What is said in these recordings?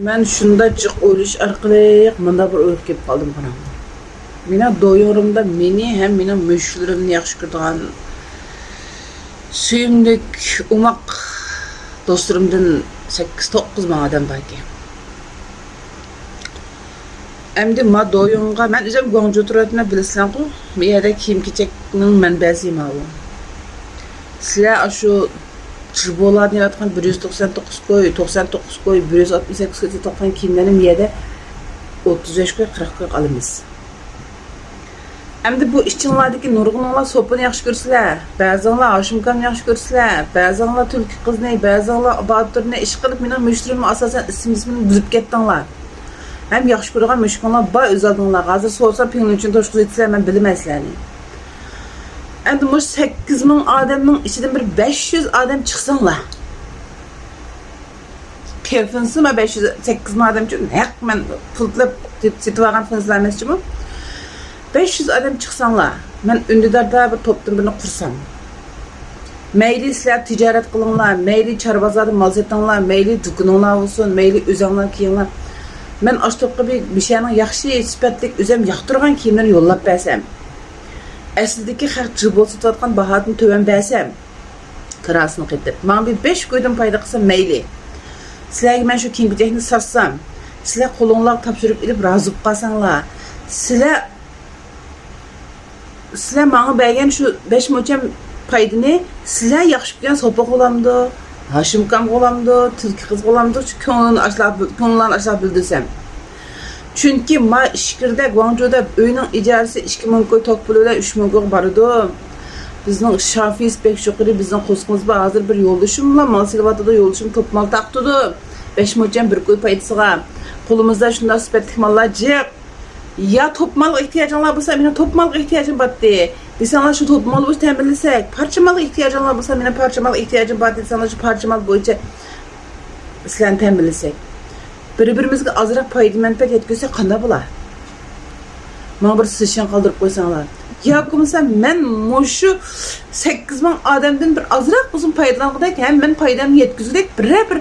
Ben şundacık oyluş arkalık mında bir o'yib kelib qoldim bana. Mena do'yurimda meni hem meni müşkülerimni yaxshi ko'radigan suyimlik umaq do'stlarimdan 8-9 ming odam bor ekan. Endi ma do'yunga men o'zim Guangzhou turadigan bilasizlar-ku, bu yerda kiyim-kechakning manbasi bu. Sizlar shu Çırbolar yaratgan 199 koy, 99 koy, 168 koy to'qqian kiyimlarni yerda 35 koy, 40 koy alamiz. Endi bu ishchilardagi nurg'unlar sopini yaxshi ko'rsizlar, ba'zanlar Hoshimkani yaxshi ko'rsizlar, ba'zanlar tulki qizni, ba'zanlar Boturni ish qilib mening mushtirimni asosan ismini buzib ketdinglar. Hem yaxshi ko'rgan mushkunlar bor o'z oldinglar. Hozir so'rasa pingni uchun to'shqib aytsizlar, men bilmaysizlarni. Endi bu 8 ming odamning ichidan bir 500 odam chiqsanglar. Keyfinsizmi 8 ming odam uchun haq men pultlab setib olgan finsizlar emasmi? 500 odam chiqsanglar, men Undidarda bir to'pdan birini qursam. Mayli sizlar tijorat qilinglar, mayli charbozorda mol sotinglar, mayli do'koninglar bo'lsin, mayli o'zinglar kiyinglar. Men oshtoqqa bir şeyning yaxshi sifatli o'zim yoqtirgan kiyimlarni yo'llab bersam. Aslidagi xalq jibol sotayotgan bahodan to'van bersam, kirasini qilib, men bir 5 ko'ydan foyda qilsam mayli. Sizlarga men shu kiyim-kechakni satsam, sizlar qo'linglar topshirib ilib rozi bo'lib qolsanglar, sizlar menga bergan shu 5 mo'cham foydani sizlar yaxshi ko'rgan so'poq bo'lamdi, Hoshimkam bo'lamdi, tulki qiz bo'lamdi, shu ko'ngillarni ashlab bildirsam. Chunki ma ishkirda Guangzhouda uyning ijarasi 2 ming koy tok pulida 3 ming koy boradi. Bizning Shafiy pek shuqiri bizning qo'sqimiz bor. Hozir bir yo'ldoshim bilan mal silvatida yo'ldoshim ko'p mal taqtidi. 5 mo'cham bir koy paytisiga. Qo'limizda shunday sifatli mallar jiq. Ya top mal ehtiyojinglar bo'lsa, meni top malga ehtiyojim bor-di. Desanglar shu top mal bo'yicha ta'minlasak, parcha malga ehtiyojinglar bo'lsa, meni parcha malga ehtiyojim bor desanglar shu parcha mal bo'yicha sizlarni ta'minlasak. Bir-birimizga azroq foyda manfaat yetkazsak qanday bo'lar? Mana bir session qoldirib qo'ysanglar. Yoki bo'lmasa men mushu 8 ming odamdan bir azroq o'zim foydalangudak, ham men foydamni yetkazgudak bir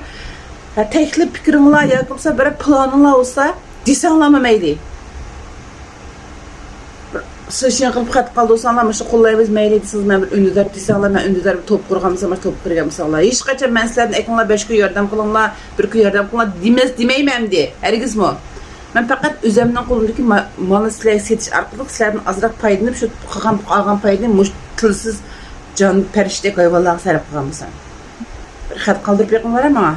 taklif fikringlar yoki bo'lmasa bir planinglar bo'lsa, desanglarmi mayli. Session qilib xat qoldirsanglar, mana shu qo'llaymiz mayli desangiz, men bir Undidar desanglar, men Undidar bir to'p qurganmisam, men to'p qurgan misollar. Hech qachon men sizlarni aytinglar 5 kun yordam qilinglar, 1 kun yordam qilinglar demayman de. Hargizmi? Men faqat o'zimning qo'limdagi malni sizlarga setish orqali sizlardan azroq foydalanib, shu qolgan foydani mush tilsiz jon farishtadek hayvonlarga sarf qilganmisan. Bir xat qoldirib qo'yinglar menga.